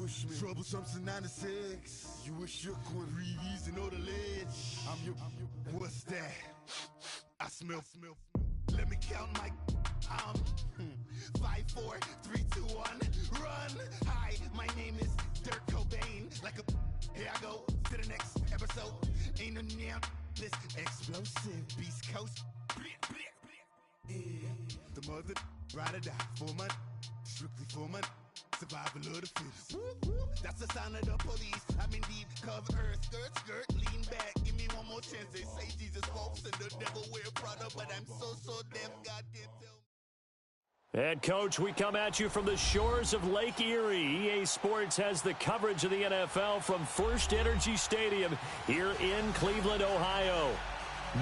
Troublesome since 96. You a shook one, breathe and know the ledge. I'm your, what's that? I smell. Let me count my, 5, 4, 3, 2, 1, run. Hi, my name is Dirk Cobain. Like a, here I go to the next episode. Ain't no damn this explosive Beast Coast. Yeah. The mother ride or die for my, strictly for my. Survival of the fittest. That's the sign of the police. I'm indeed cover earth, skirt, lean back. Give me one more chance. They say Jesus walks and the devil wear Prada, but I'm so deaf, God can't tell. Head coach, we come at you from the shores of Lake Erie. EA Sports has the coverage of the NFL from First Energy Stadium here in Cleveland, Ohio.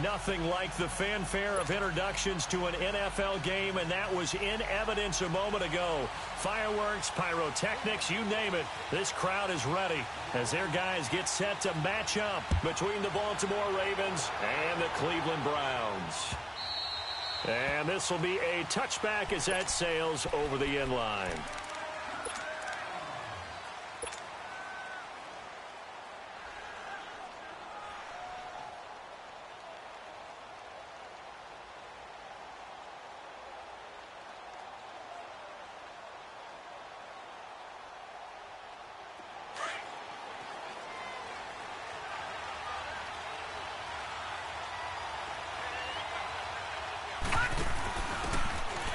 Nothing like the fanfare of introductions to an NFL game, and that was in evidence a moment ago. Fireworks, pyrotechnics, you name it. This crowd is ready as their guys get set to match up between the Baltimore Ravens and the Cleveland Browns. And this will be a touchback as that sails over the end line.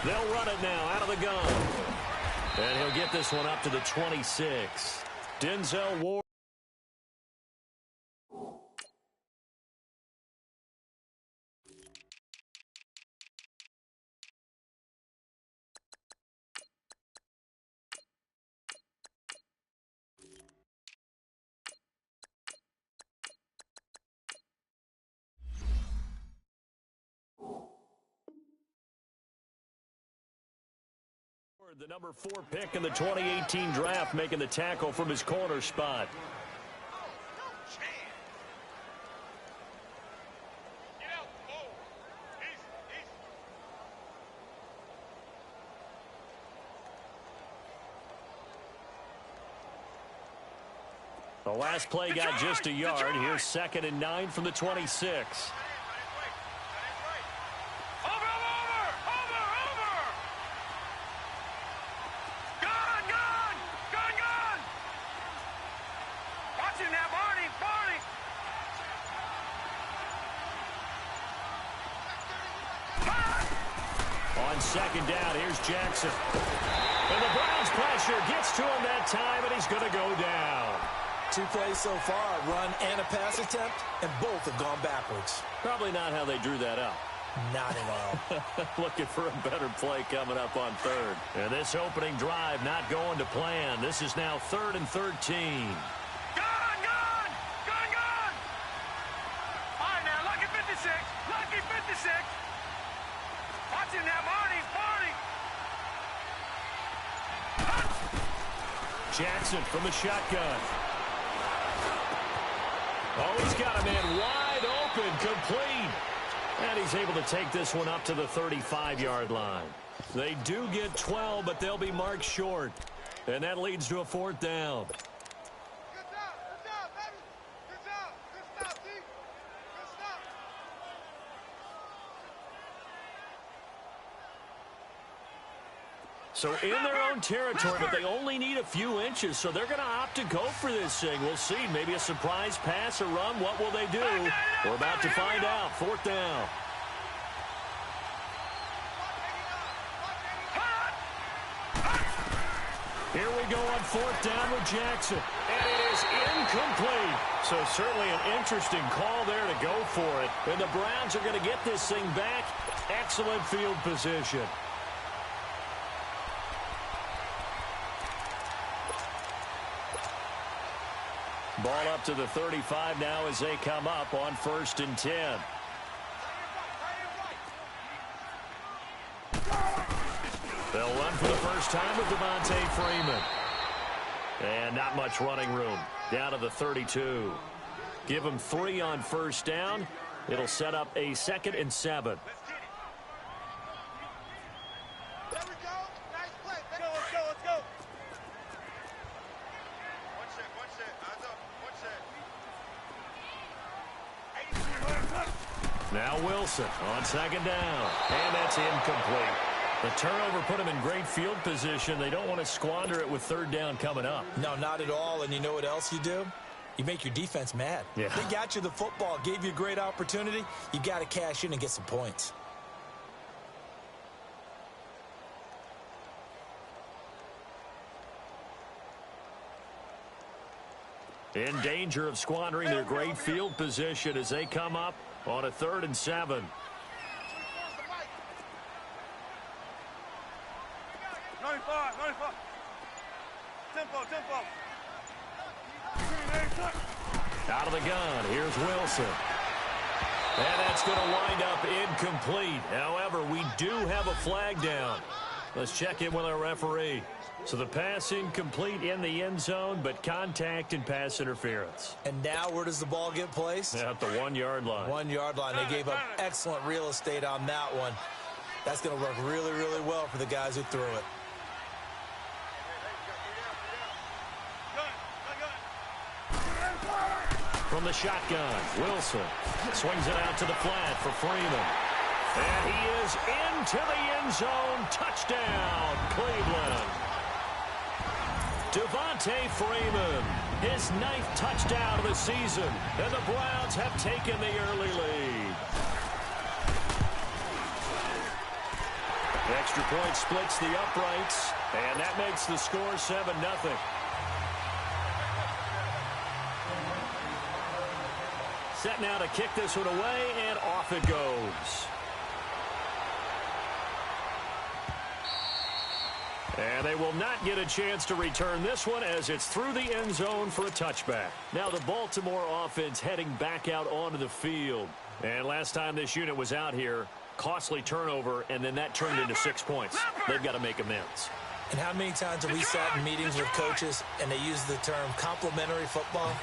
They'll run it now out of the gun. And he'll get this one up to the 26. Denzel Ward. The number 4 pick in the 2018 draft, making the tackle from his corner spot. The last play got just a yard. Here's 2nd and 9 from the 26. Second down, here's Jackson. And the Browns pressure gets to him that time, and he's going to go down. 2 plays so far, a run and a pass attempt, and both have gone backwards. Probably not how they drew that up. Not at all. Looking for a better play coming up on 3rd. And this opening drive not going to plan. This is now 3rd and 13. Gone! All right, now, lucky 56. Lucky 56. Watch him now, Marty. Jackson from the shotgun. Oh, he's got a man wide open, complete. And he's able to take this one up to the 35-yard line. They do get 12, but they'll be marked short. And that leads to a 4th down. So in their own territory, but they only need a few inches, so they're going to opt to go for this thing. We'll see. Maybe a surprise pass or run. What will they do? We're about to find out. 4th down. Here we go on 4th down with Jackson. And it is incomplete. So certainly an interesting call there to go for it. And the Browns are going to get this thing back. Excellent field position. Ball up to the 35 now as they come up on 1st and 10. They'll run for the first time with Devontae Freeman. And not much running room. Down to the 32. Give them 3 on 1st down. It'll set up a 2nd and 7. Now Wilson on second down, and that's incomplete. The turnover put him in great field position. They don't want to squander it with third down coming up. No, not at all. And you know what else you do? You make your defense mad. Yeah. They got you the football, gave you a great opportunity. You got to cash in and get some points. In danger of squandering their great field position as they come up on a 3rd and 7. 95. Tempo. Out of the gun, here's Wilson. And that's going to wind up incomplete. However, we do have a flag down. Let's check in with our referee. So the pass incomplete in the end zone, but contact and pass interference. And now where does the ball get placed? At the 1-yard line. 1-yard line. They gave up excellent real estate on that one. That's going to work really, really well for the guys who threw it. From the shotgun, Wilson swings it out to the flat for Freeman. And he is into the end zone. Touchdown, Cleveland. Devontae Freeman, his 9th touchdown of the season. And the Browns have taken the early lead. The extra point splits the uprights, and that makes the score 7-0. Set now to kick this one away, and off it goes. And they will not get a chance to return this one as it's through the end zone for a touchback. Now the Baltimore offense heading back out onto the field. And last time this unit was out here, costly turnover, and then that turned into 6 points. They've got to make amends. And how many times have we sat in meetings with coaches and they use the term complementary football?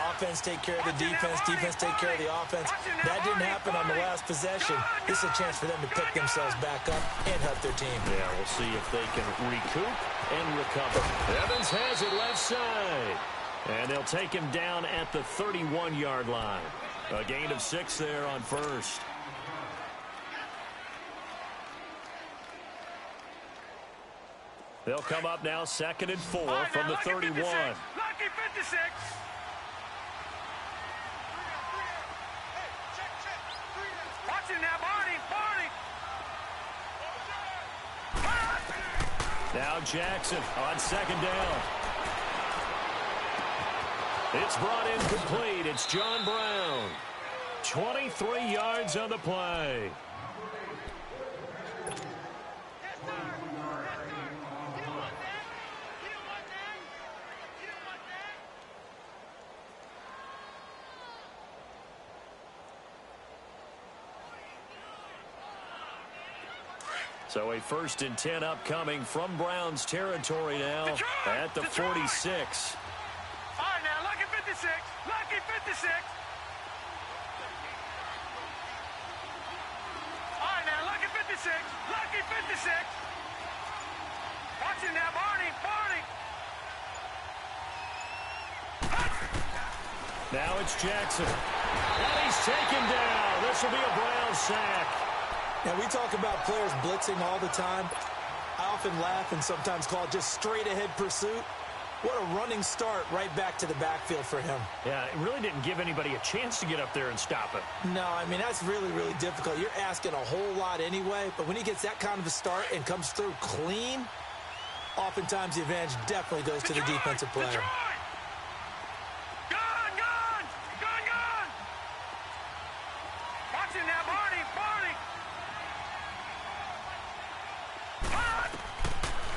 Offense take care of the defense, defense take care of the offense. That didn't happen on the last possession. This is a chance for them to pick themselves back up and help their team. Yeah, we'll see if they can recoup and recover. Evans has it left side. And they'll take him down at the 31-yard line. A gain of 6 there on first. They'll come up now 2nd and 4 from the 31. Lucky 56. Watch it now, Barney. Now Jackson on 2nd down. It's brought in complete. It's John Brown. 23 yards on the play. So a 1st and 10 upcoming from Browns territory now at the 46. All right, now, lucky 56. Lucky 56. All right, now, lucky 56. Lucky 56. Watch it now, Barney. Now it's Jackson. And he's taken down. This will be a Browns sack. Now, we talk about players blitzing all the time. I often laugh and sometimes call it just straight-ahead pursuit. What a running start right back to the backfield for him. Yeah, it really didn't give anybody a chance to get up there and stop him. No, I mean, that's really, really difficult. You're asking a whole lot anyway, but when he gets that kind of a start and comes through clean, oftentimes the advantage definitely goes to the defensive player. Gone. Watch it now, Barney.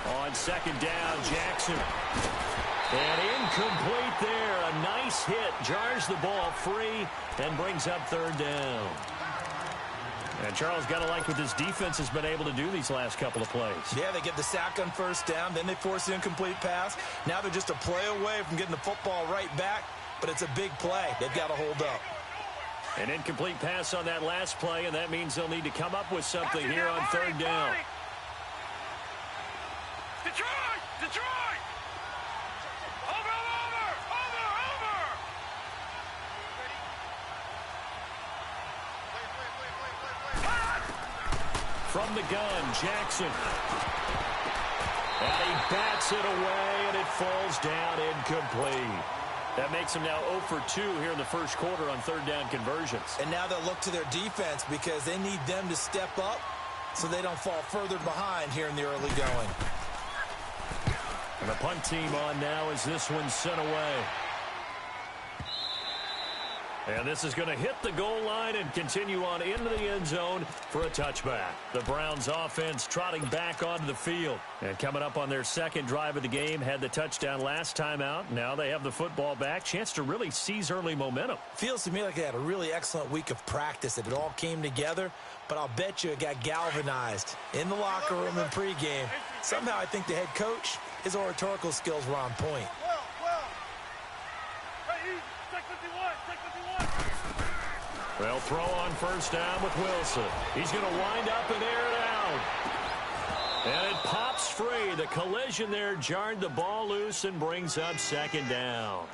On 2nd down, Jackson. And incomplete there. A nice hit. Jars the ball free and brings up 3rd down. And Charles, got to like what this defense has been able to do these last couple of plays. Yeah, they get the sack on 1st down. Then they force the incomplete pass. Now they're just a play away from getting the football right back. But it's a big play. They've got to hold up. An incomplete pass on that last play, and that means they'll need to come up with something here on 3rd down. Detroit! Over! from the gun, Jackson. And he bats it away, and it falls down incomplete. That makes them now 0 for 2 here in the first quarter on third down conversions. And now they'll look to their defense because they need them to step up so they don't fall further behind here in the early going. And the punt team on now as this one's sent away. And this is going to hit the goal line and continue on into the end zone for a touchback. The Browns offense trotting back onto the field. And coming up on their second drive of the game, had the touchdown last time out. Now they have the football back. Chance to really seize early momentum. Feels to me like they had a really excellent week of practice. It all came together, but I'll bet you it got galvanized in the locker room in pregame. Somehow I think the head coach, his oratorical skills were on point. They'll throw on first down with Wilson. He's going to wind up and air it out. And it pops free. The collision there jarred the ball loose and brings up second down.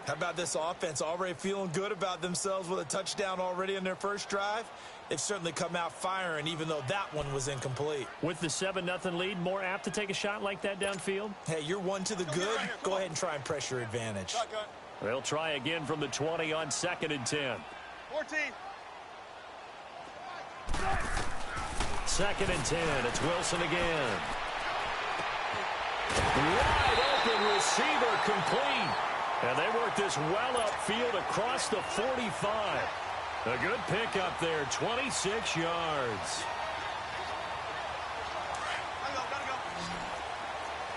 How about this offense already feeling good about themselves with a touchdown already in their first drive? They've certainly come out firing, even though that one was incomplete. With the 7-0 lead, more apt to take a shot like that downfield? Hey, you're one to the good. Go ahead and try and press your advantage. They'll try again from the 20 on 2nd and 10. 14. 2nd and 10. It's Wilson again. Wide open receiver complete. And they work this well upfield across the 45. A good pickup there, 26 yards. Gotta go.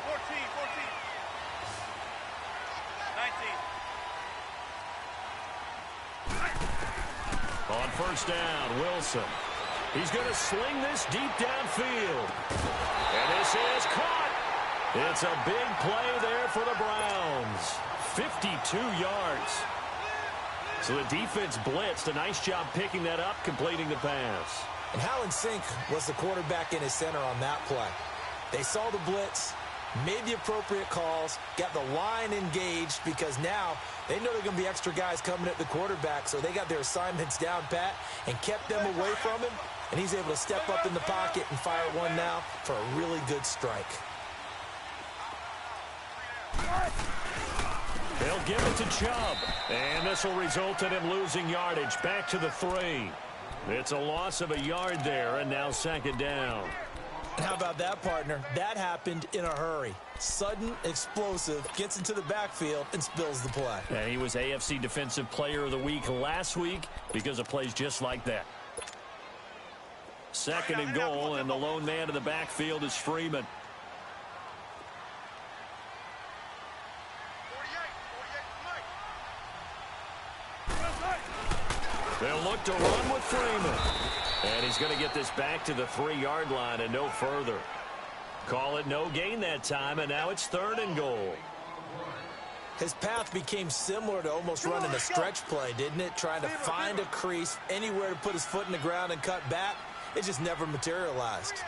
14. 19. On first down, Wilson. He's going to sling this deep downfield. And this is caught. It's a big play there for the Browns. 52 yards. So the defense blitzed. A nice job picking that up, completing the pass. And how in sync was the quarterback in his center on that play? They saw the blitz, made the appropriate calls, got the line engaged because now they know there are going to be extra guys coming at the quarterback, so they got their assignments down pat and kept them away from him, and he's able to step up in the pocket and fire one now for a really good strike. They'll give it to Chubb, and this will result in him losing yardage back to the 3. It's a loss of a yard there, and now second down. And how about that, partner? That happened in a hurry. Sudden, explosive, gets into the backfield and spills the play. And he was AFC Defensive Player of the Week last week because of plays just like that. 2nd and goal, and the lone man in the backfield is Freeman. They'll look to run with Freeman. And he's going to get this back to the 3-yard line and no further. Call it no gain that time, and now it's 3rd and goal. His path became similar to almost running a stretch play, didn't it? Trying to find a crease, anywhere to put his foot in the ground and cut back. It just never materialized.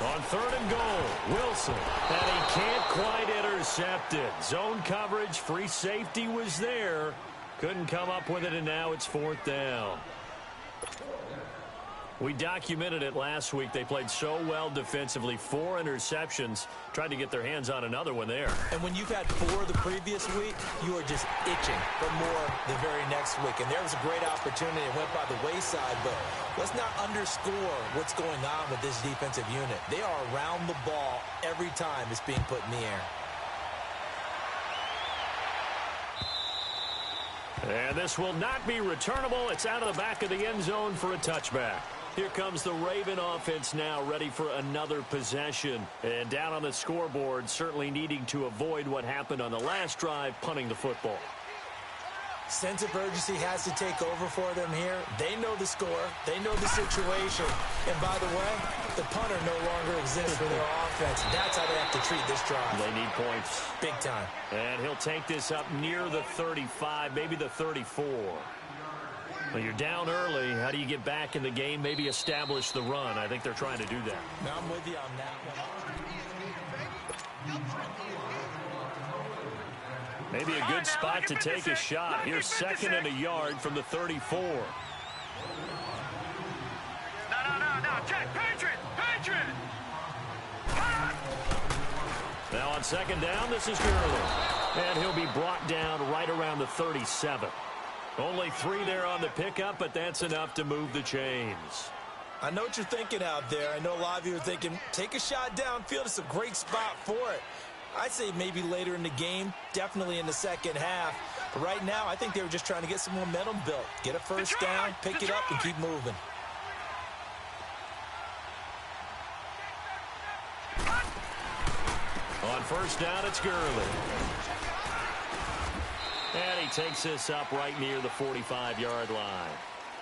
On 3rd and goal, Wilson. And he can't quite intercept it. Zone coverage, free safety was there. Couldn't come up with it, and now it's 4th down. We documented it last week. They played so well defensively. 4 interceptions. Tried to get their hands on another one there. And when you've had 4 the previous week, you are just itching for more the very next week. And there was a great opportunity. It went by the wayside, but let's not underscore what's going on with this defensive unit. They are around the ball every time it's being put in the air. And this will not be returnable. It's out of the back of the end zone for a touchback. Here comes the Raven offense now, ready for another possession. And down on the scoreboard, certainly needing to avoid what happened on the last drive, punting the football. Sense of urgency has to take over for them here. They know the score. They know the situation. And by the way, the punter no longer exists for their offense. That's how they have to treat this drive. They need points. Big time. And he'll take this up near the 35, maybe the 34. Well, you're down early. How do you get back in the game? Maybe establish the run. I think they're trying to do that. Now I'm with you on that one. Maybe a good spot to take a shot. Here's 2nd and a yard from the 34. check. Patriot. Patriot. Now on second down, this is Gurley. And he'll be brought down right around the 37. Only 3 there on the pickup, but that's enough to move the chains. I know what you're thinking out there. I know a lot of you are thinking, take a shot downfield. It's a great spot for it. I'd say maybe later in the game, definitely in the second half. But right now, I think they were just trying to get some momentum built. Get a first down, pick it up, and keep moving. On first down, it's Gurley. And he takes this up right near the 45-yard line.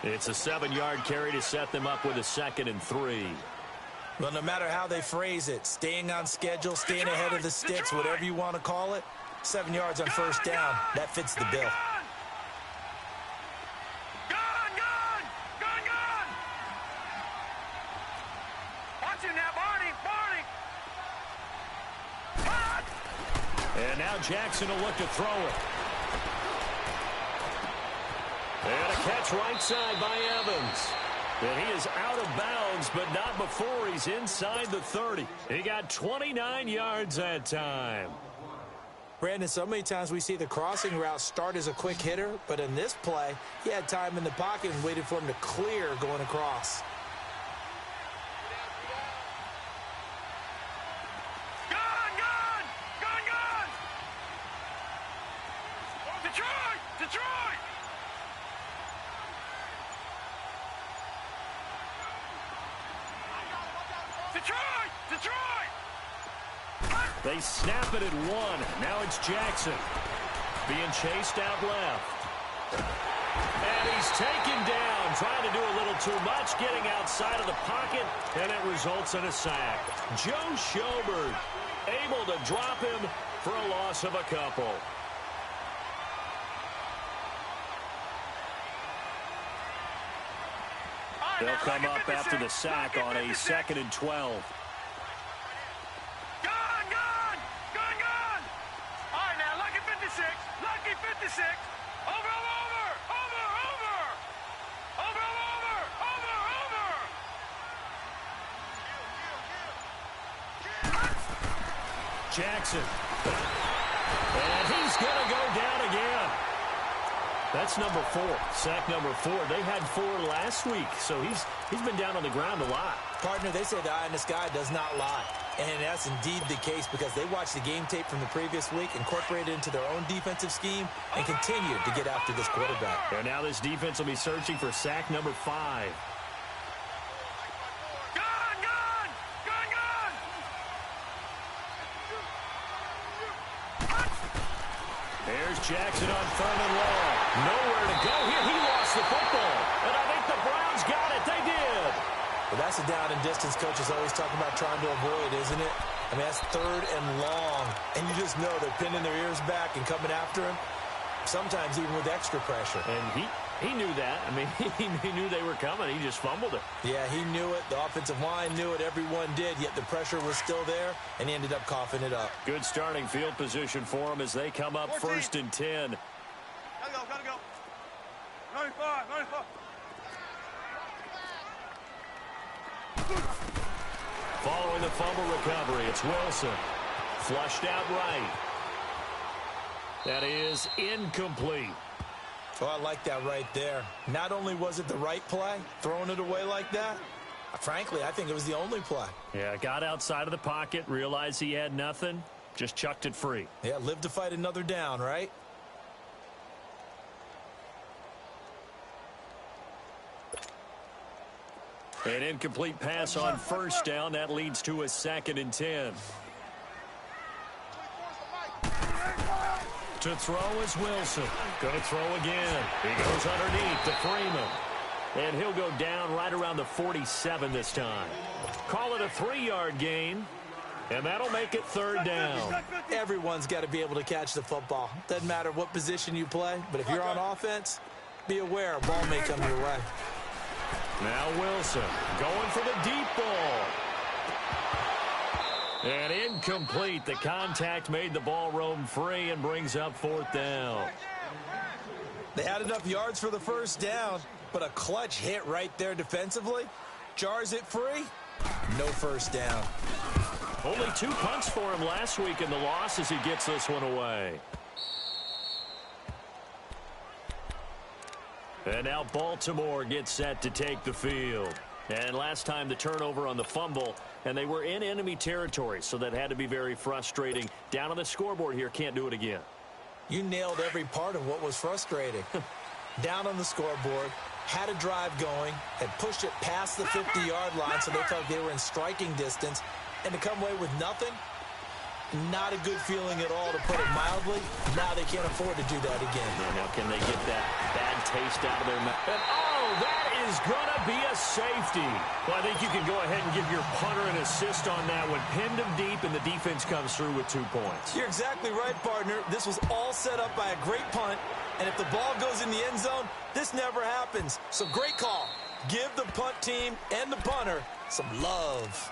It's a 7-yard carry to set them up with a 2nd and 3. Well, no matter how they phrase it, staying on schedule, staying ahead of the sticks, whatever you want to call it, 7 yards on first down, that fits the bill. Watch him now, Barney. And now Jackson will look to throw it. And a catch right side by Evans. And he is out of bounds, but not before he's inside the 30. He got 29 yards that time. Brandon, so many times we see the crossing route start as a quick hitter, but in this play, he had time in the pocket and waited for him to clear going across. They snap it at 1. Now it's Jackson. Being chased out left. And he's taken down. Trying to do a little too much. Getting outside of the pocket. And it results in a sack. Joe Schobert able to drop him for a loss of a couple. They'll come up after the sack on a 2nd and 12. Jackson. And he's going to go down again. That's number 4. Sack number 4. They had 4 last week, so he's been down on the ground a lot. Partner, they say the eye in the sky does not lie. And that's indeed the case because they watched the game tape from the previous week, incorporated it into their own defensive scheme, and continued to get after this quarterback. And now this defense will be searching for sack number 5. There's Jackson on 3rd and long. Nowhere to go here. He lost the football. And I think the Browns got it. They did. Well, that's a down and distance coaches always talking about trying to avoid, isn't it? I mean, that's 3rd and long. And you just know they're pinning their ears back and coming after him, sometimes even with extra pressure. And he knew that. I mean, he knew they were coming. He just fumbled it. Yeah, he knew it. The offensive line knew it. Everyone did, yet the pressure was still there, and he ended up coughing it up. Good starting field position for him as they come up 1st and 10. Gotta go. 95. Following the fumble recovery, it's Wilson. Flushed out right. That is incomplete. Oh, I like that right there. Not only was it the right play, throwing it away like that, frankly, I think it was the only play. Yeah, got outside of the pocket, realized he had nothing, just chucked it free. Yeah, live to fight another down, right? An incomplete pass on 1st down. That leads to a 2nd and 10. To throw is Wilson. Going to throw again. He goes underneath to Freeman. And he'll go down right around the 47 this time. Call it a 3-yard gain. And that'll make it 3rd down. Everyone's got to be able to catch the football. Doesn't matter what position you play, but if you're on offense, be aware a ball may come your way. Now Wilson going for the deep ball. And incomplete. The contact made the ball roam free and brings up 4th down. They had enough yards for the 1st down, but a clutch hit right there defensively Jars it free. No first down. Only 2 punts for him last week in the loss as he gets this one away. And now Baltimore gets set to take the field. And last time the turnover on the fumble, and they were in enemy territory, so that had to be very frustrating. Down on the scoreboard here, can't do it again. You nailed every part of what was frustrating. Down on the scoreboard, had a drive going, had pushed it past the 50-yard line so they felt they were in striking distance, and to come away with nothing, not a good feeling at all, to put it mildly. Now they can't afford to do that again. Now can they get that bad taste out of their mouth? And that is going to be a safety. Well, I think you can go ahead and give your punter an assist on that one. Pinned him deep, and the defense comes through with 2 points. You're exactly right, partner. This was all set up by a great punt, and if the ball goes in the end zone, this never happens. So great call. Give the punt team and the punter some love.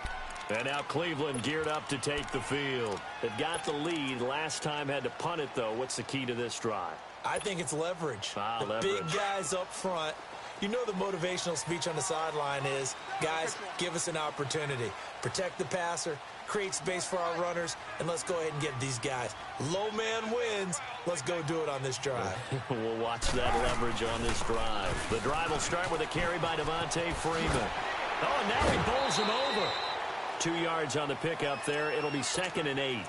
And now Cleveland geared up to take the field. They've got the lead. Last time had to punt it, though. What's the key to this drive? I think it's leverage. Leverage. Big guys up front. You know the motivational speech on the sideline is, guys, give us an opportunity. Protect the passer, create space for our runners, and let's go ahead and get these guys. Low man wins. Let's go do it on this drive. We'll watch that leverage on this drive. The drive will start with a carry by Devontae Freeman. Oh, and now he bowls him over. 2 yards on the pickup there. It'll be 2nd and 8.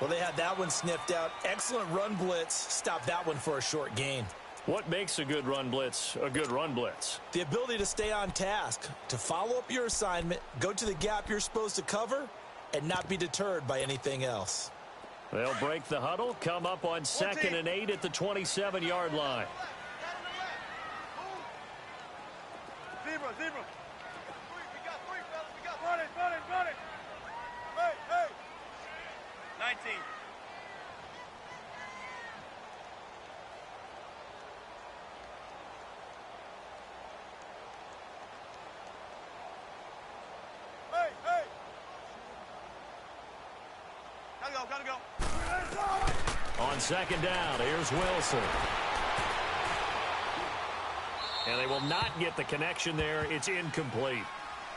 Well, they had that one sniffed out. Excellent run blitz. Stop that one for a short gain. What makes a good run blitz a good run blitz? The ability to stay on task, to follow up your assignment, go to the gap you're supposed to cover, and not be deterred by anything else. They'll break the huddle, come up on 2nd and 8 at the 27-yard line. Zebra. We got 3, fellas. We got run it. Hey. 19. Hey. Gotta go. On 2nd down, here's Wilson. And they will not get the connection there. It's incomplete.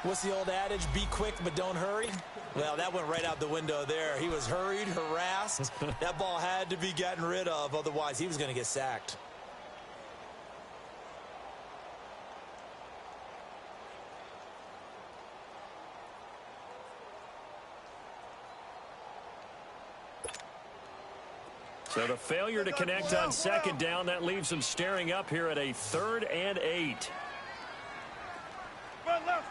What's the old adage? Be quick, but don't hurry? Well, that went right out the window there. He was hurried, harassed. That ball had to be gotten rid of. Otherwise, he was going to get sacked. So the failure to connect on 2nd down, that leaves them staring up here at a 3rd and 8. Run left.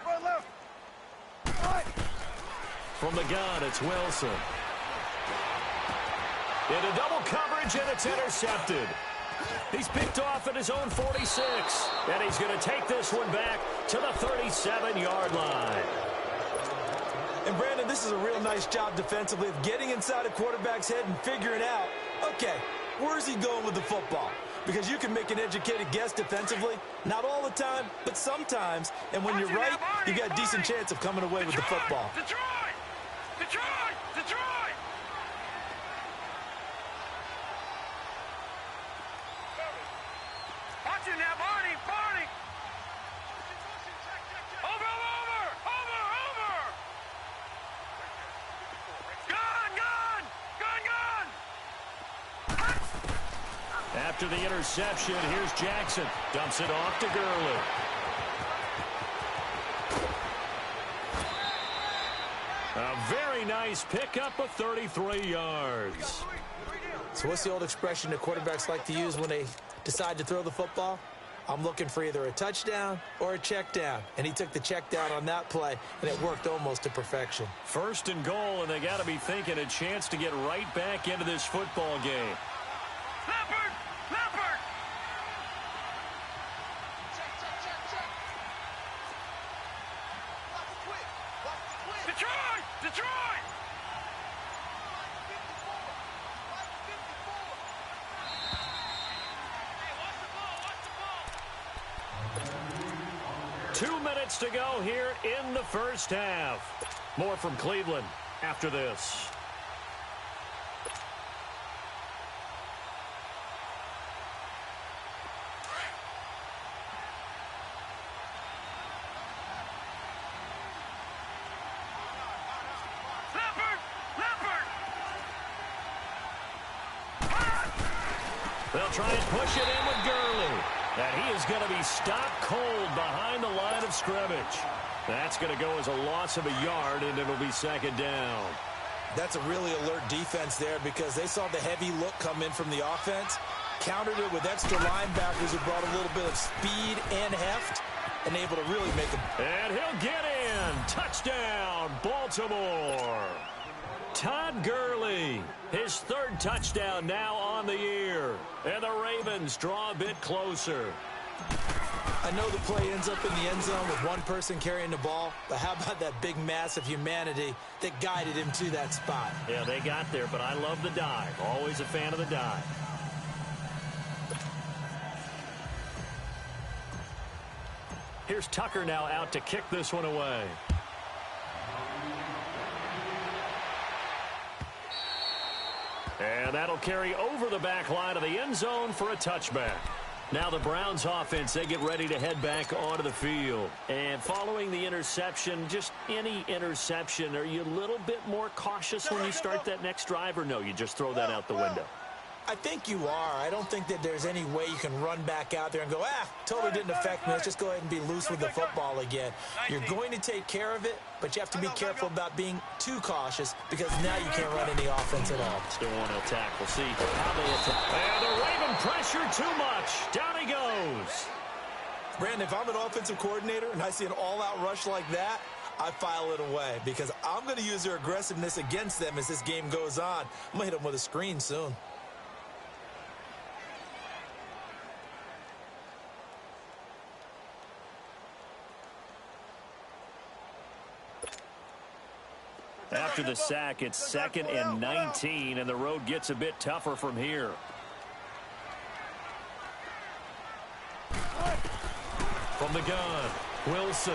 From the gun, it's Wilson. Into double coverage, and it's intercepted. He's picked off at his own 46, and he's going to take this one back to the 37-yard line. And, Brandon, this is a real nice job defensively of getting inside a quarterback's head and figuring out, okay, where's he going with the football? Because you can make an educated guess defensively, not all the time, but sometimes. And when you're right, you got a decent chance of coming away with the football. Detroit! Watch it now, Barney! Over! Gun! After the interception, here's Jackson. Dumps it off to Gurley. A very nice pickup of 33 yards. So what's the old expression that quarterbacks like to use when they decide to throw the football? I'm looking for either a touchdown or a check down. And he took the check down on that play, and it worked almost to perfection. 1st and goal, and they got to be thinking a chance to get right back into this football game. Leopard! Detroit! 2 minutes to go here in the first half. More from Cleveland after this. They'll try and push it in with Gurley. And he is going to be stopped cold behind the line of scrimmage. That's going to go as a loss of a yard, and it'll be second down. That's a really alert defense there because they saw the heavy look come in from the offense, countered it with extra linebackers who brought a little bit of speed and heft, and able to really make them. And he'll get in. Touchdown, Baltimore. Todd Gurley, his third touchdown now on the year. And the Ravens draw a bit closer. I know the play ends up in the end zone with one person carrying the ball, but how about that big mass of humanity that guided him to that spot? Yeah, they got there, but I love the dive. Always a fan of the dive. Here's Tucker now out to kick this one away. And that'll carry over the back line of the end zone for a touchback. Now the Browns offense, they get ready to head back onto the field. And following the interception, just any interception, are you a little bit more cautious when you start that next drive, or no, you just throw that out the window? I think you are. I don't think that there's any way you can run back out there and go, totally didn't affect me. Let's just go ahead and be loose with the football again. You're going to take care of it, but you have to be careful about being too cautious because now you can't run any offense at all. Still want to attack. We'll see how they attack. And the Raven pressure too much. Down he goes. Brandon, if I'm an offensive coordinator and I see an all-out rush like that, I file it away because I'm going to use their aggressiveness against them as this game goes on. I'm going to hit them with a screen soon. After the sack, it's 2nd and 19, and the road gets a bit tougher from here. From the gun, Wilson.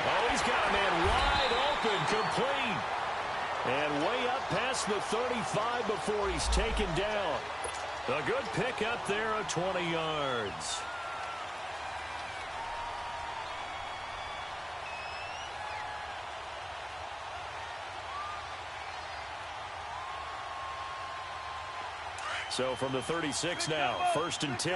Oh, he's got a man wide open, complete. And way up past the 35 before he's taken down. A good pick up there of 20 yards. So from the 36 now, 1st and 10.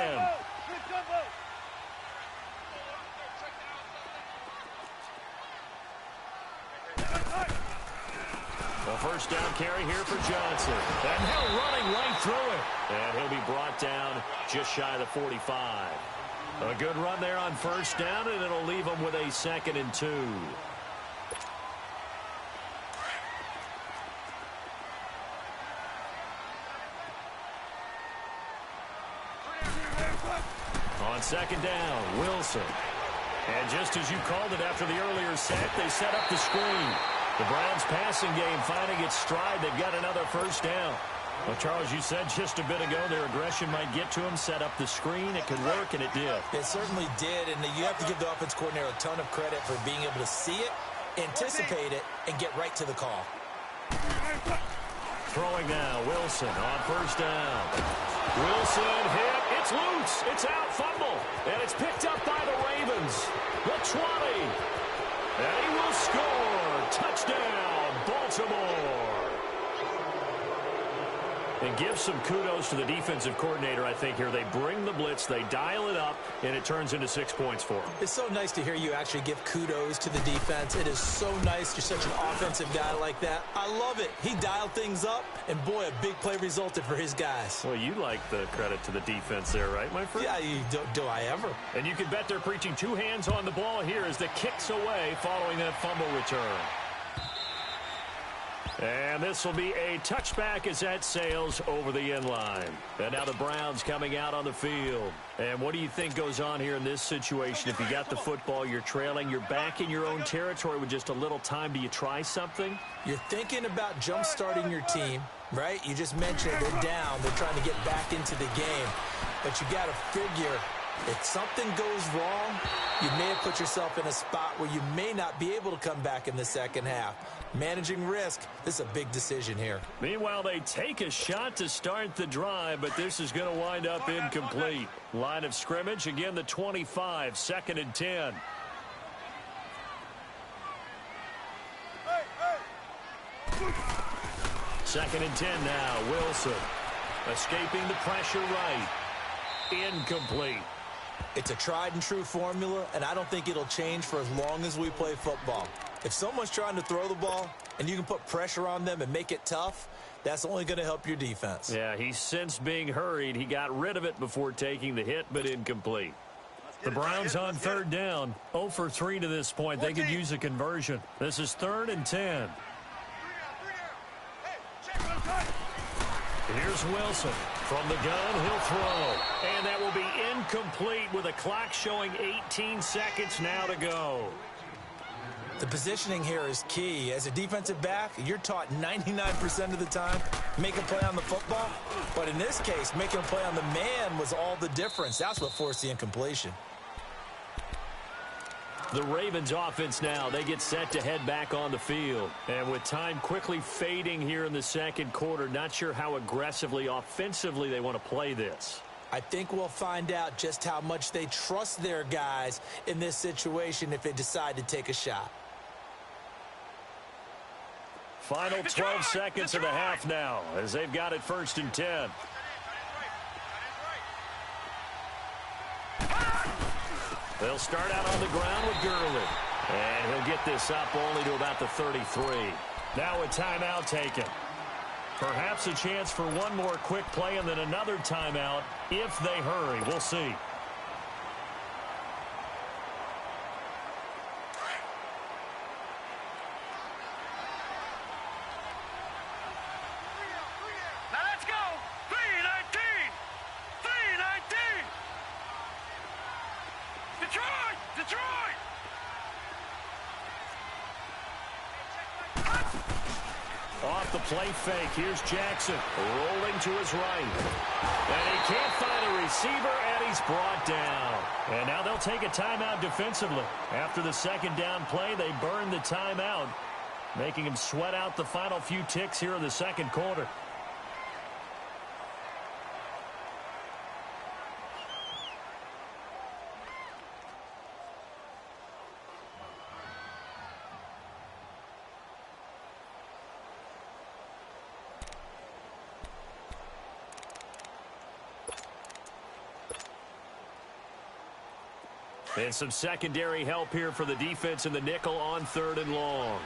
A first down carry here for Johnson. And he'll running right through it. And he'll be brought down just shy of the 45. A good run there on first down, and it'll leave him with a 2nd and 2. On 2nd down, Wilson. And just as you called it after the earlier sack, they set up the screen. The Browns passing game finding its stride. They've got another first down. Well, Charles, you said just a bit ago their aggression might get to him, set up the screen. It could work, and it did. It certainly did, and you have to give the offense coordinator a ton of credit for being able to see it, anticipate it, and get right to the call. Throwing now, Wilson on first down. Wilson hit. It's loose. It's out. Fumble. And it's picked up by the Ravens. The 20. And he will score. Touchdown, Baltimore. And give some kudos to the defensive coordinator, I think, here. They bring the blitz, they dial it up, and it turns into 6 points for them. It's so nice to hear you actually give kudos to the defense. It is so nice. You're such an offensive guy like that. I love it. He dialed things up, and boy, a big play resulted for his guys. Well, you like the credit to the defense there, right, my friend? Yeah, do I ever. And you can bet they're preaching two hands on the ball here as the kick's away following that fumble return. And this will be a touchback as that sails over the end line. And now the Browns coming out on the field. And what do you think goes on here in this situation? If you got the football, you're trailing, you're back in your own territory with just a little time. Do you try something? You're thinking about jump-starting your team, right? You just mentioned they're down. They're trying to get back into the game. But you got to figure if something goes wrong, you may have put yourself in a spot where you may not be able to come back in the second half. Managing risk, this is a big decision here. Meanwhile, they take a shot to start the drive, but this is going to wind up incomplete. Line of scrimmage, again, the 25, 2nd and 10. Second and 10 now, Wilson. Escaping the pressure right. Incomplete. It's a tried-and-true formula, and I don't think it'll change for as long as we play football. If someone's trying to throw the ball and you can put pressure on them and make it tough, that's only going to help your defense. Yeah, he's since being hurried. He got rid of it before taking the hit, but incomplete. The Browns on third down. 0 for 3 to this point. They could use a conversion. This is 3rd and 10. Here's Wilson. From the gun, he'll throw. And that will be incomplete with a clock showing 18 seconds now to go. The positioning here is key. As a defensive back, you're taught 99% of the time, make a play on the football. But in this case, making a play on the man was all the difference. That's what forced the incompletion. The Ravens offense now, they get set to head back on the field. And with time quickly fading here in the second quarter, not sure how aggressively, offensively they want to play this. I think we'll find out just how much they trust their guys in this situation if they decide to take a shot. Final 12 seconds of the half now as they've got it 1st and 10. They'll start out on the ground with Gurley. And he'll get this up only to about the 33. Now a timeout taken. Perhaps a chance for one more quick play and then another timeout if they hurry. We'll see. Off the play fake, here's Jackson rolling to his right. And he can't find a receiver, and he's brought down. And now they'll take a timeout defensively. After the second down play, they burn the timeout, making him sweat out the final few ticks here in the second quarter. And some secondary help here for the defense in the nickel on 3rd and long.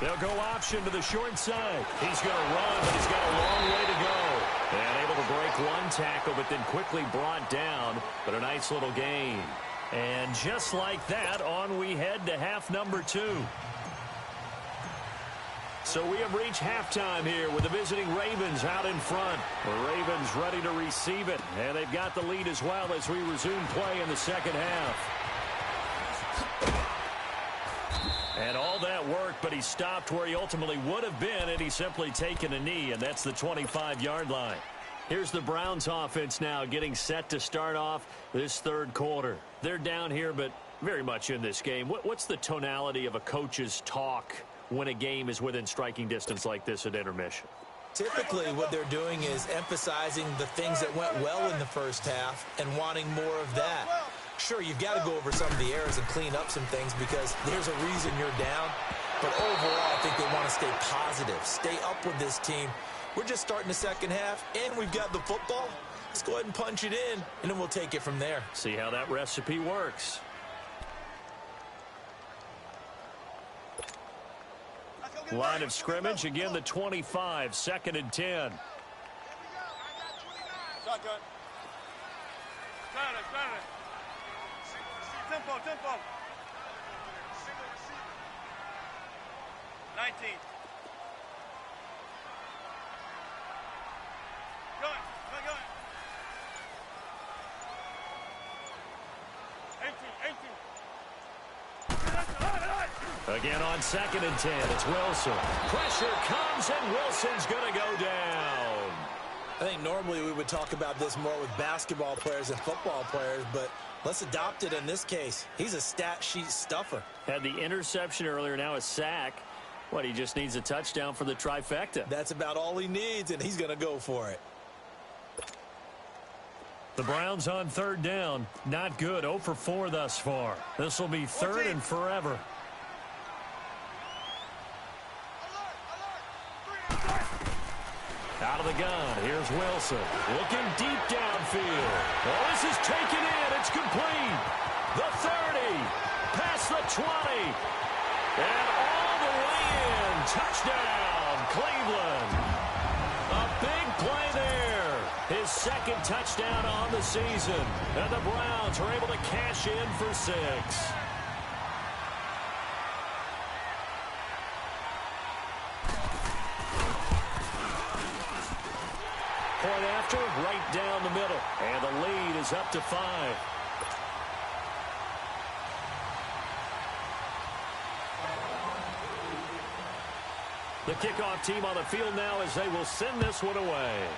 They'll go option to the short side. He's going to run, but he's got a long way to go. And able to break one tackle, but then quickly brought down. But a nice little gain. And just like that, on we head to half number 2. So we have reached halftime here with the visiting Ravens out in front. The Ravens ready to receive it, and they've got the lead as well as we resume play in the second half. And all that work, but he stopped where he ultimately would have been, and he's simply taken a knee, and that's the 25-yard line. Here's the Browns offense now getting set to start off this third quarter. They're down here, but very much in this game. What's the tonality of a coach's talk when a game is within striking distance like this at intermission? Typically, what they're doing is emphasizing the things that went well in the first half and wanting more of that. Sure, you've got to go over some of the errors and clean up some things because there's a reason you're down. But overall, I think they want to stay positive, stay up with this team. We're just starting the second half, and we've got the football. Let's go ahead and punch it in, and then we'll take it from there. See how that recipe works. Line of scrimmage, again the 25, 2nd and 10. Shotgun. Tempo. 19. Going. 18. Again on 2nd and 10, it's Wilson. Pressure comes, and Wilson's going to go down. I think normally we would talk about this more with basketball players and football players, but let's adopt it in this case. He's a stat sheet stuffer. Had the interception earlier, now a sack. What, he just needs a touchdown for the trifecta. That's about all he needs, and he's going to go for it. The Browns on third down. Not good. 0 for 4 thus far. This will be third and forever. Out of the gun. Here's Wilson. Looking deep downfield. Oh, this is taken in. It's complete. The 30. Past the 20. And all the way in. Touchdown, Cleveland. A big play there. His second touchdown on the season. And the Browns are able to cash in for 6. Point after, right down the middle. And the lead is up to 5. The kickoff team on the field now as they will send this one away.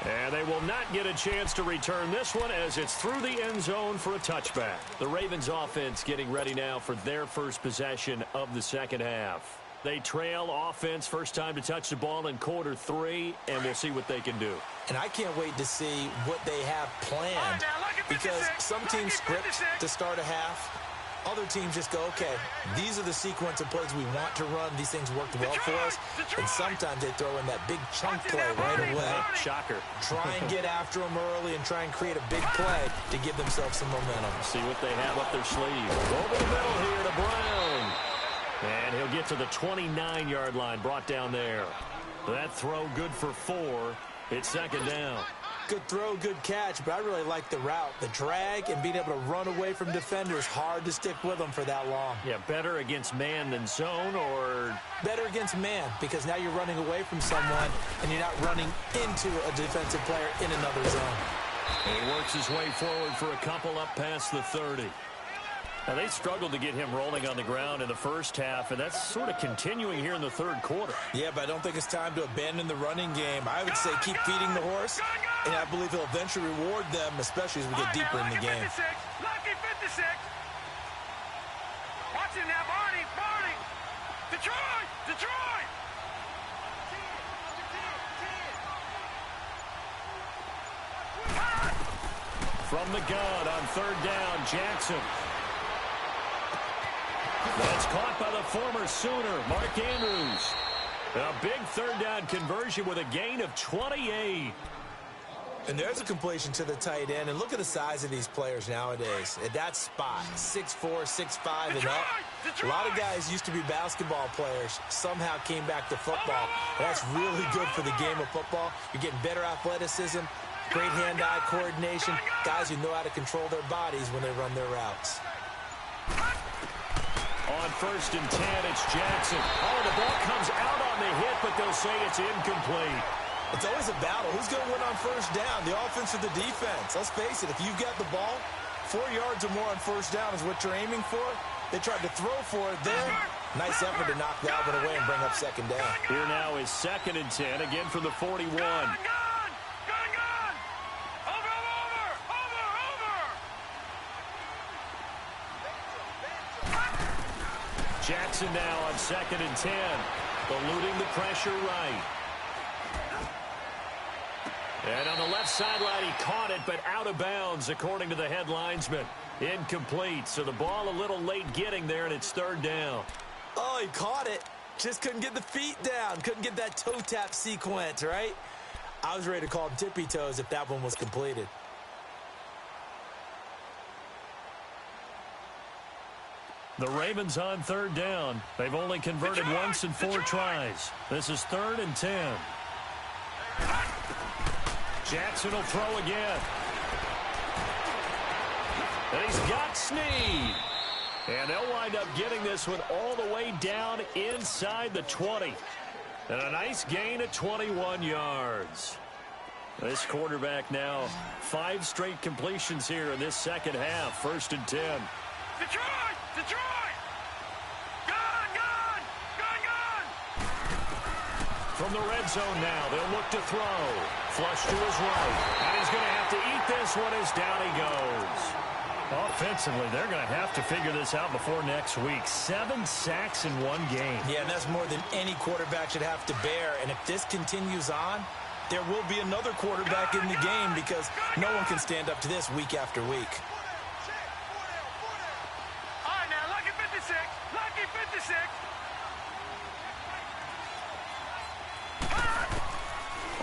And they will not get a chance to return this one as it's through the end zone for a touchback. The Ravens offense getting ready now for their first possession of the second half. They trail offense, first time to touch the ball in quarter 3, and we'll see what they can do. And I can't wait to see what they have planned, because some teams script to start a half. Other teams just go, okay, these are the sequence of plays we want to run. These things worked well for us. And sometimes they throw in that big chunk play right away. Shocker. Try and get after them early and try and create a big play to give themselves some momentum. See what they have up their sleeve. Over the middle here to Brown. And he'll get to the 29-yard line, brought down there. That throw good for 4. It's second down. Good throw, good catch, but I really like the route. The drag and being able to run away from defenders, hard to stick with them for that long. Yeah, better against man than zone, or? Better against man, because now you're running away from someone and you're not running into a defensive player in another zone. And he works his way forward for a couple up past the 30. Now, they struggled to get him rolling on the ground in the first half, and that's sort of continuing here in the third quarter. Yeah, but I don't think it's time to abandon the running game. I would say keep feeding the horse, and I believe he'll eventually reward them, especially as we get deeper in the game. Lucky 56. Watch him now, Barney. Detroit. From the gun on third down, Jackson. That's caught by the former Sooner, Mark Andrews. A big third down conversion with a gain of 28. And there's a completion to the tight end. And look at the size of these players nowadays. At that spot, 6'4", 6'5", and up. A lot of guys used to be basketball players, somehow came back to football. And that's really good for the game of football. You're getting better athleticism, great hand-eye coordination, guys who know how to control their bodies when they run their routes. On first and 10, it's Jackson. Oh, the ball comes out on the hit, but they'll say it's incomplete. It's always a battle. Who's going to win on first down, the offense or the defense? Let's face it, if you've got the ball, 4 yards or more on first down is what you're aiming for. They tried to throw for it there. Nice effort to knock that one away and bring up second down. Here now is second and 10, again from the 41. Gun. Jackson now on second and 10, eluding the pressure right. And on the left sideline, he caught it, but out of bounds, according to the head linesman. Incomplete, so the ball a little late getting there, and it's third down. Oh, he caught it. Just couldn't get the feet down. Couldn't get that toe tap sequence, right? I was ready to call him tippy toes if that one was completed. The Ravens on third down. They've only converted once in 4 tries. This is third and 10. Jackson will throw again. And he's got Snead. And they'll wind up getting this one all the way down inside the 20. And a nice gain of 21 yards. This quarterback now 5 straight completions here in this second half. First and 10. Detroit! Gun! From the red zone now, they'll look to throw. Flush to his right. And he's going to have to eat this one as down he goes. Offensively, they're going to have to figure this out before next week. 7 sacks in one game. Yeah, and that's more than any quarterback should have to bear. And if this continues on, there will be another quarterback in the game because no one can stand up to this week after week. All right, now, lucky 56. Lucky 56.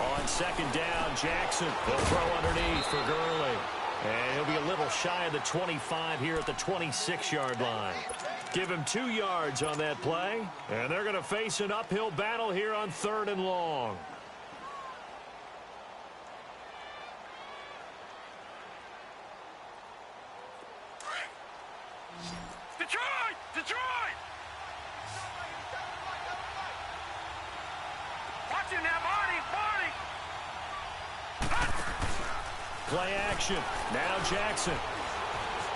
On second down, Jackson will throw underneath for Gurley. And he'll be a little shy of the 25 here at the 26-yard line. Give him 2 yards on that play. And they're going to face an uphill battle here on 3rd and long. Detroit! Detroit! Watch him now, Barney! Barney! Play action. Now Jackson.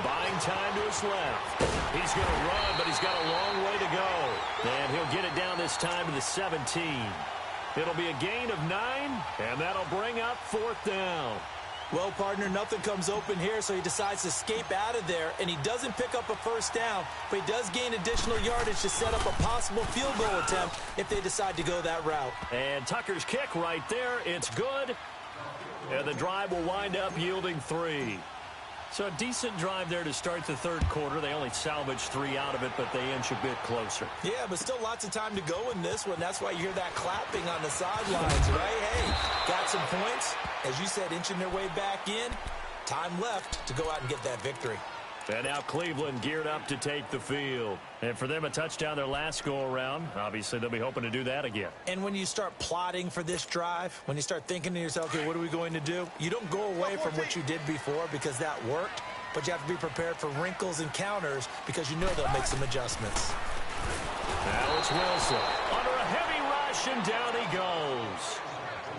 Buying time to his left. He's going to run, but he's got a long way to go. And he'll get it down this time to the 17. It'll be a gain of 9, and that'll bring up 4th down. Well, partner, nothing comes open here, so he decides to escape out of there, and he doesn't pick up a first down, but he does gain additional yardage to set up a possible field goal attempt if they decide to go that route. And Tucker's kick right there. It's good. And the drive will wind up yielding 3. So a decent drive there to start the 3rd quarter. They only salvaged 3 out of it, but they inch a bit closer. Yeah, but still lots of time to go in this one. That's why you hear that clapping on the sidelines, right? Hey, got some points. As you said, inching their way back in. Time left to go out and get that victory. And now Cleveland geared up to take the field. And for them, a touchdown their last go-around. Obviously, they'll be hoping to do that again. And when you start plotting for this drive, when you start thinking to yourself, okay, what are we going to do? You don't go away from what you did before because that worked, but you have to be prepared for wrinkles and counters because you know they'll make some adjustments. Now it's Wilson. Under a heavy rush, and down he goes.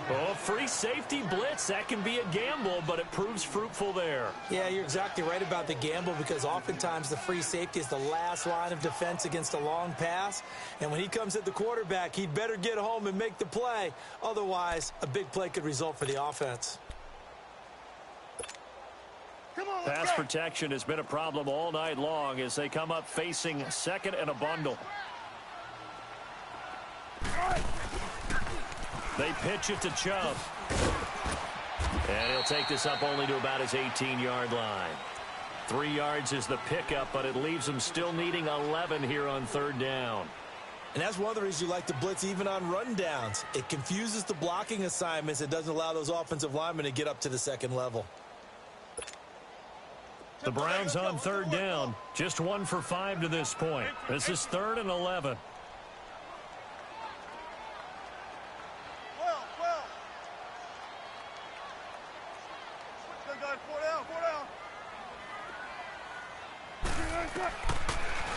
Oh, free safety blitz. That can be a gamble, but it proves fruitful there. Yeah, you're exactly right about the gamble because oftentimes the free safety is the last line of defense against a long pass. And when he comes at the quarterback, he'd better get home and make the play. Otherwise, a big play could result for the offense. Pass protection has been a problem all night long as they come up facing 2nd and a bundle. They pitch it to Chubb. And he'll take this up only to about his 18-yard line. 3 yards is the pickup, but it leaves him still needing 11 here on 3rd down. And that's one of the reasons you like to blitz even on rundowns. It confuses the blocking assignments. It doesn't allow those offensive linemen to get up to the 2nd level. The Browns on 3rd down. Just 1 for 5 to this point. This is 3rd and 11.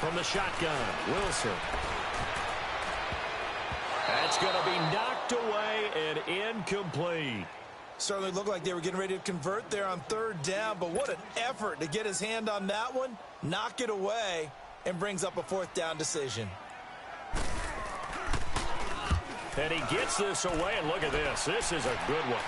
From the shotgun, Wilson. That's going to be knocked away and incomplete. Certainly looked like they were getting ready to convert there on 3rd down, but what an effort to get his hand on that one, knock it away, and brings up a 4th down decision. And he gets this away, and look at this. This is a good one.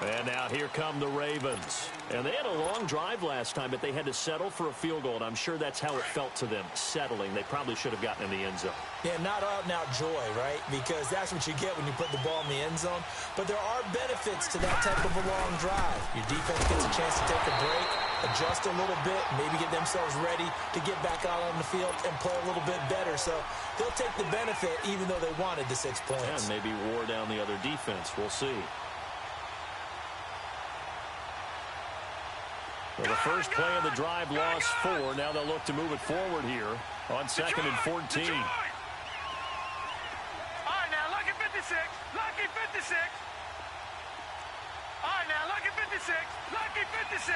And now here come the Ravens. And they had a long drive last time, but they had to settle for a field goal, and I'm sure that's how it felt to them, settling. They probably should have gotten in the end zone. Yeah, not out-and-out joy, right? Because that's what you get when you put the ball in the end zone. But there are benefits to that type of a long drive. Your defense gets a chance to take a break, adjust a little bit, maybe get themselves ready to get back out on the field and play a little bit better. So they'll take the benefit even though they wanted the 6 points. And maybe wore down the other defense. We'll see. Well, the first play of the drive lost 4. Now they'll look to move it forward here on 2nd and 14. Detroit. All right, now, lucky 56. Lucky 56. All right, now, lucky 56. Lucky 56.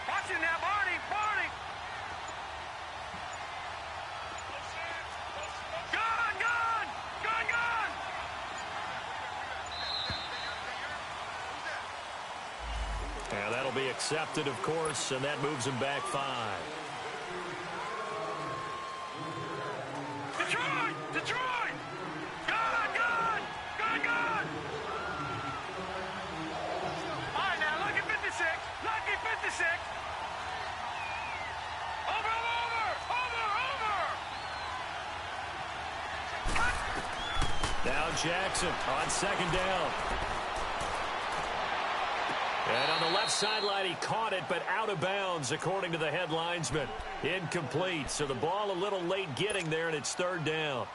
Watch him now, Barney. Barney. Gun, gun. Gun, gun. And that'll be accepted, of course, and that moves him back 5. Detroit! Detroit! Gun! Gun! Gun! Gun! Now Jackson on second down. And on the left sideline, he caught it, but out of bounds, according to the head linesman. Incomplete, so the ball a little late getting there, and it's third down.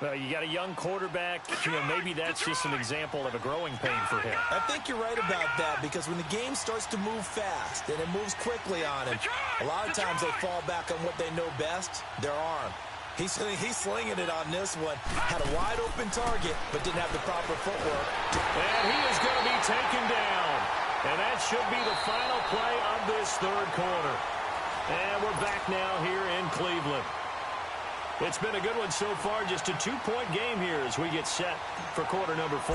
Well, you got a young quarterback. Maybe that's just an example of a growing pain for him. I think you're right about that, because when the game starts to move fast and it moves quickly on him, a lot of times they fall back on what they know best, their arm. He's slinging it on this one. Had a wide-open target, but didn't have the proper footwork. And he is going to be taken down. And that should be the final play of this third quarter. And we're back now here in Cleveland. It's been a good one so far. Just a 2-point game here as we get set for quarter number 4.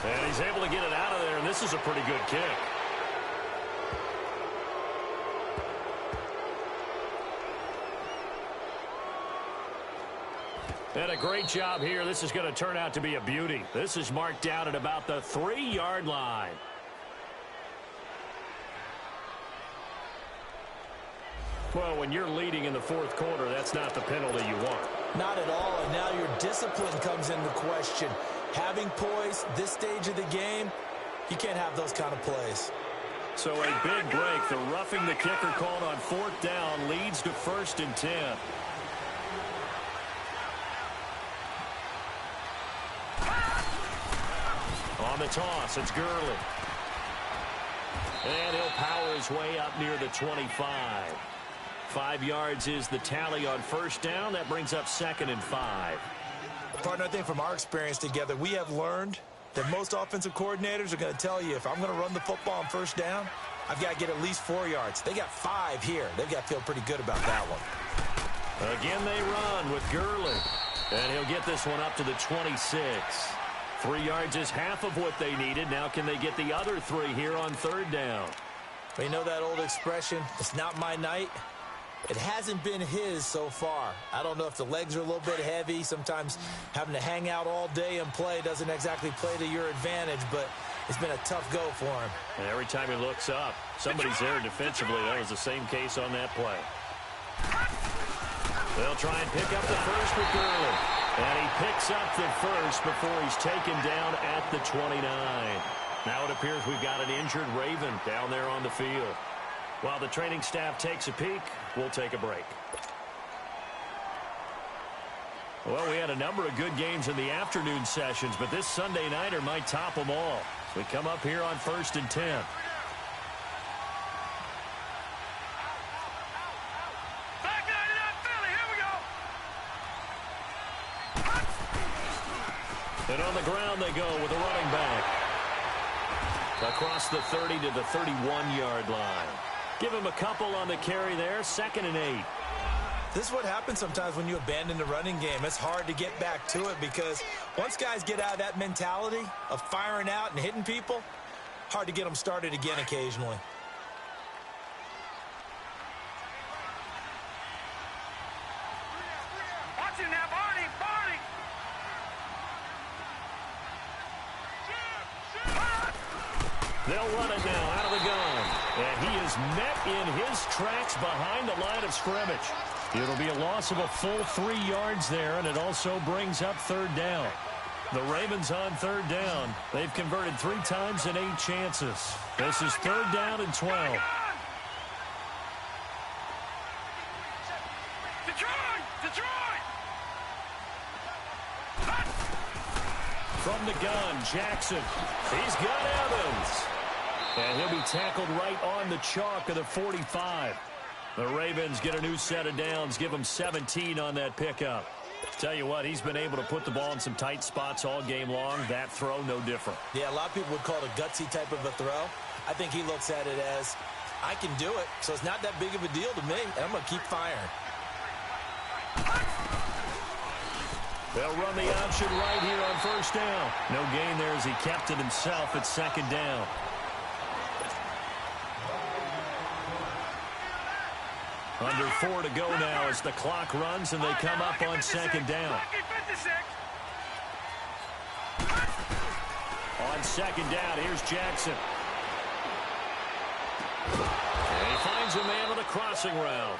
And he's able to get it out of there, and this is a pretty good kick. And a great job here. This is going to turn out to be a beauty. This is marked down at about the 3-yard line. Well, when you're leading in the fourth quarter, that's not the penalty you want. Not at all, and now your discipline comes into question. Having poise this stage of the game, you can't have those kind of plays. So a big break. The roughing the kicker called on fourth down leads to 1st and 10. On the toss, it's Gurley. And he'll power his way up near the 25. 5 yards is the tally on first down. That brings up 2nd and 5. Partner, I think from our experience together, we have learned that most offensive coordinators are going to tell you, if I'm going to run the football on first down, I've got to get at least 4 yards. They got 5 here. They've got to feel pretty good about that one. Again, they run with Gurley. And he'll get this one up to the 26. 3 yards is half of what they needed. Now can they get the other 3 here on third down? You know that old expression, it's not my night? It hasn't been his so far. I don't know if the legs are a little bit heavy. Sometimes having to hang out all day and play doesn't exactly play to your advantage, but it's been a tough go for him. And every time he looks up, somebody's there defensively. That was the same case on that play. They'll try and pick up the first with Gurley. And he picks up the first before he's taken down at the 29. Now it appears we've got an injured Raven down there on the field. While the training staff takes a peek, we'll take a break. Well, we had a number of good games in the afternoon sessions, but this Sunday nighter might top them all. We come up here on 1st and 10. And on the ground they go with a running back. Across the 30 to the 31-yard line. Give him a couple on the carry there. 2nd and 8. This is what happens sometimes when you abandon the running game. It's hard to get back to it because once guys get out of that mentality of firing out and hitting people, hard to get them started again occasionally. Watch him now, Barney! Barney! They'll run it now out of the gun. And he is met in his tracks behind the line of scrimmage. It'll be a loss of a full 3 yards there, and it also brings up third down. The Ravens on third down. They've converted 3 times in 8 chances. This is third down and 12. Detroit! From the gun, Jackson. He's got Evans. And he'll be tackled right on the chalk of the 45. The Ravens get a new set of downs, give him 17 on that pickup. Tell you what, he's been able to put the ball in some tight spots all game long. That throw, no different. Yeah, a lot of people would call it a gutsy type of a throw. I think he looks at it as, I can do it, so it's not that big of a deal to me, and I'm going to keep firing. They'll run the option right here on first down. No gain there as he kept it himself at second down. Under 4 to go now as the clock runs and they come up on second down. On second down, here's Jackson. And he finds a man on the crossing route.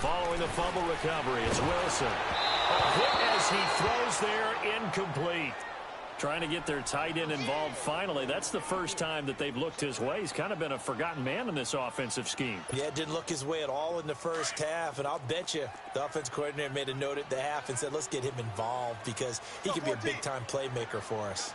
Following the fumble recovery, it's Wilson. A hit as he throws there, incomplete. Trying to get their tight end involved finally. That's the first time that they've looked his way. He's kind of been a forgotten man in this offensive scheme. Yeah, didn't look his way at all in the first half, and I'll bet you the offense coordinator made a note at the half and said, let's get him involved because he could be a big-time playmaker for us.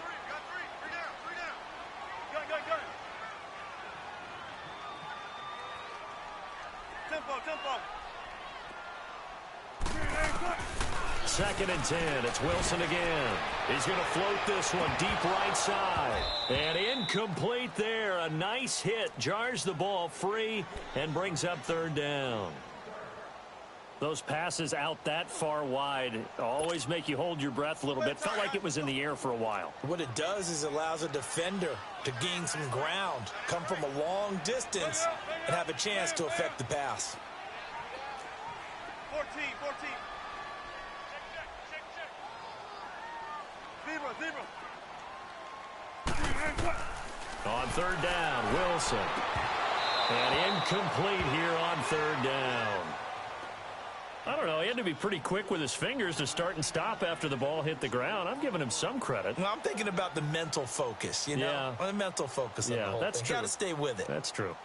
Second and 10. It's Wilson again. He's going to float this one deep right side. And incomplete there. A nice hit. Jars the ball free and brings up third down. Those passes out that far wide always make you hold your breath a little bit. Felt like it was in the air for a while. What it does is it allows a defender to gain some ground, come from a long distance, and have a chance to affect the pass. 14. On third down, Wilson. And incomplete here on third down. I don't know. He had to be pretty quick with his fingers to start and stop after the ball hit the ground. I'm giving him some credit. Well, I'm thinking about the mental focus, you know? Yeah. The mental focus of the whole that's thing. true. Got to stay with it. That's true.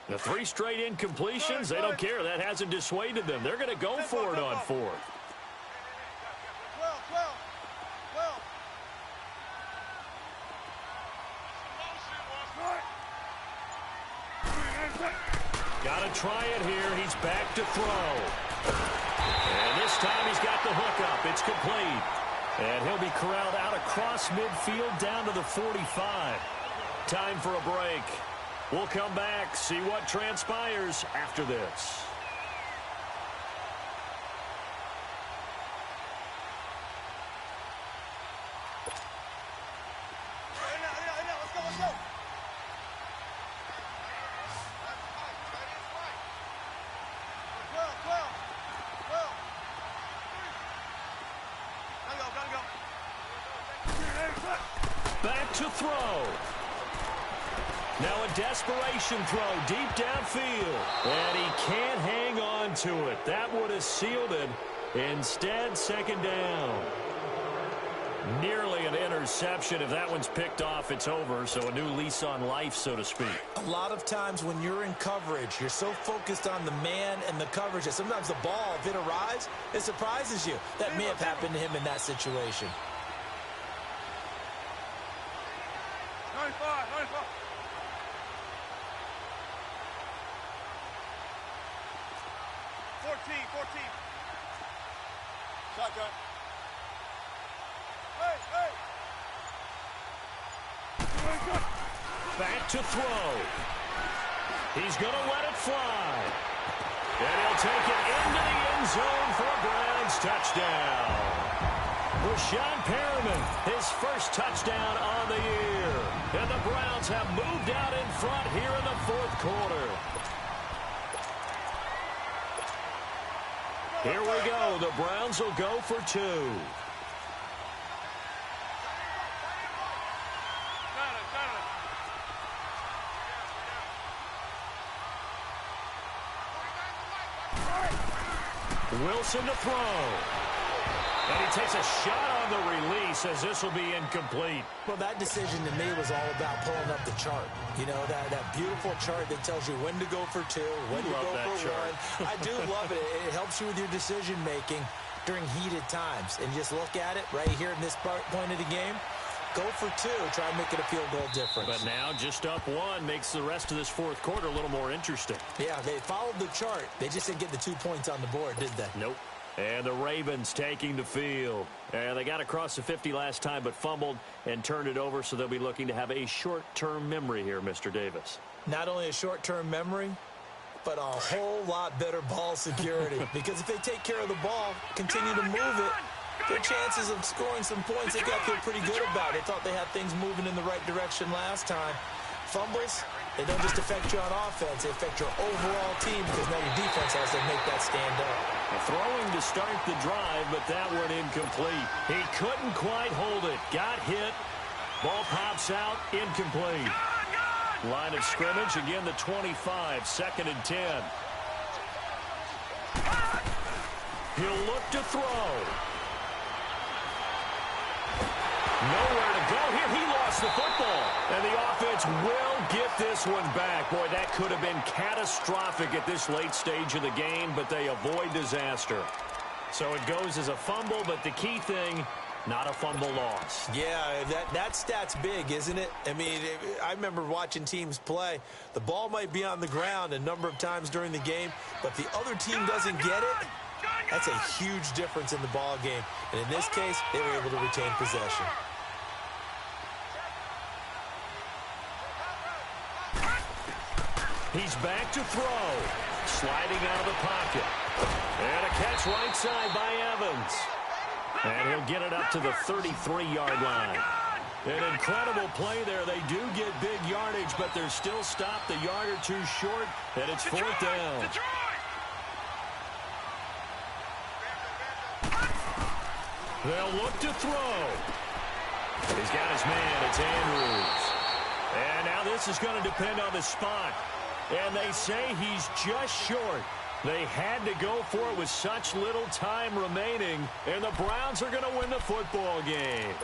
The 3 straight incompletions, they don't care. That hasn't dissuaded them. They're going to go for it on fourth. 12. Got to try it here. He's back to throw. And this time he's got the hook up. It's complete. And he'll be corralled out across midfield down to the 45. Time for a break. We'll come back, see what transpires after this. Let's go. Back to throw. Now a desperation throw deep downfield. And he can't hang on to it. That would have sealed it. Instead, second down. Nearly an interception. If that one's picked off, it's over. So a new lease on life, so to speak. A lot of times when you're in coverage, you're so focused on the man and the coverage that sometimes the ball, if it arrives, it surprises you. That may have happened to him in that situation. 95. 14. Shotgun. Hey. Back to throw. He's going to let it fly. And he'll take it into the end zone for a Browns touchdown. Rashawn Perriman, his first touchdown on the year. And the Browns have moved out in front here in the fourth quarter. Here we go. The Browns will go for 2. Wilson to throw. And he takes a shot on the release as this will be incomplete. Well, that decision to me was all about pulling up the chart. You know, that beautiful chart that tells you when to go for 2, when to go for 1. I do love it. It helps you with your decision-making during heated times. And just look at it right here in this point of the game. Go for 2. Try and make it a field goal difference. But now just up 1 makes the rest of this fourth quarter a little more interesting. Yeah, they followed the chart. They just didn't get the 2 points on the board, did they? Nope. And the Ravens taking the field. And they got across the 50 last time but fumbled and turned it over, so they'll be looking to have a short-term memory here, Mr. Davis. Not only a short-term memory, but a whole lot better ball security. Because if they take care of the ball, continue to move it, their chances of scoring some points, they got to feel pretty good about it. They thought they had things moving in the right direction last time. Fumbles, They don't just affect you on offense, they affect your overall team because now your defense has to make that stand up. Throwing to start the drive, but that one incomplete. He couldn't quite hold it. Got hit. Ball pops out. Incomplete. Line of scrimmage, again the 25, 2nd and 10. He'll look to throw. Nowhere to go here. He lost the football. And the offense will get this one back. Boy, that could have been catastrophic at this late stage of the game, but they avoid disaster. So it goes as a fumble, but the key thing, not a fumble loss. Yeah, that stat's big, isn't it? I mean, I remember watching teams play. The ball might be on the ground a number of times during the game, but if the other team doesn't get it, that's a huge difference in the ball game. And in this case, they were able to retain possession. He's back to throw. Sliding out of the pocket. And a catch right side by Evans. And he'll get it up to the 33-yard line. An incredible play there. They do get big yardage, but they're still stopped a yard or two short, and it's 4th down. They'll look to throw. He's got his man. It's Andrews. And now this is going to depend on the spot. And they say he's just short. They had to go for it with such little time remaining, and the Browns are going to win the football game.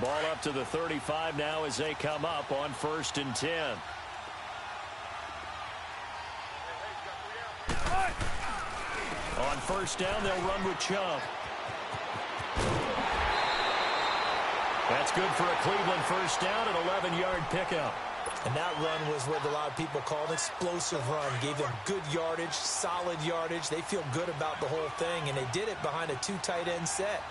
Ball up to the 35 now as they come up on 1st and 10. On 1st down, they'll run with Chubb. That's good for a Cleveland 1st down, an 11-yard pickup. And that run was what a lot of people call an explosive run. Gave them good yardage, solid yardage. They feel good about the whole thing, and they did it behind a 2 tight end set.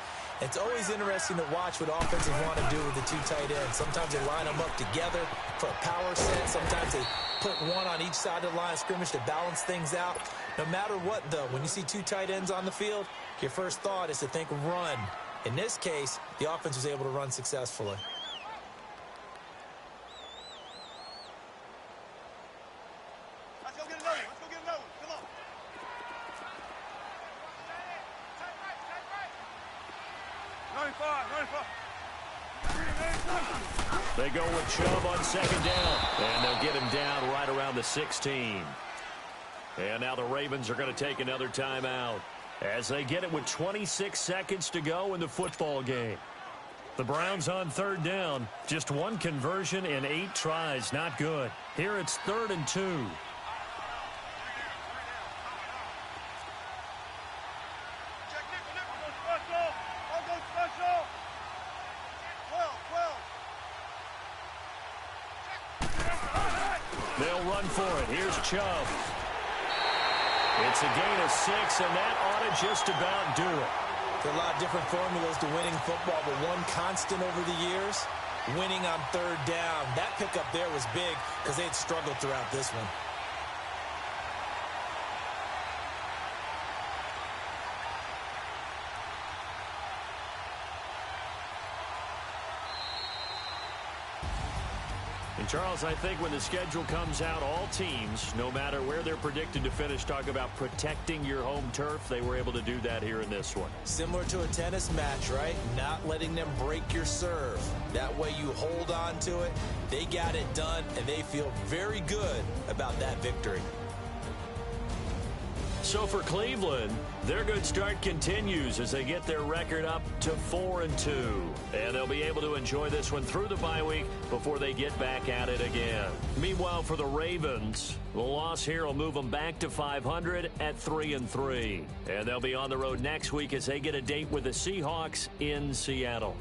It's always interesting to watch what offenses want to do with the 2 tight ends. Sometimes they line them up together for a power set. Sometimes they put one on each side of the line of scrimmage to balance things out. No matter what, though, when you see 2 tight ends on the field, your first thought is to think run. In this case, the offense was able to run successfully. Let's go get another one. Let's go get another one. Come on. They go with Chubb on 2nd down, and they'll get him down right around the 16. And now the Ravens are going to take another timeout as they get it with 26 seconds to go in the football game. The Browns on 3rd down, just 1 conversion in 8 tries, not good. Here it's 3rd and 2. They'll run for it. Here's Chubb. It's a gain of 6, and that ought to just about do it. There are a lot of different formulas to winning football, but one constant over the years, winning on 3rd down. That pickup there was big because they had struggled throughout this one. And Charles, I think when the schedule comes out, all teams, no matter where they're predicted to finish, talk about protecting your home turf. They were able to do that here in this one. Similar to a tennis match, right? Not letting them break your serve. That way you hold on to it. They got it done, and they feel very good about that victory. So for Cleveland, their good start continues as they get their record up to 4-2. And they'll be able to enjoy this one through the bye week before they get back at it again. Meanwhile, for the Ravens, the loss here will move them back to 500 at 3-3. And they'll be on the road next week as they get a date with the Seahawks in Seattle.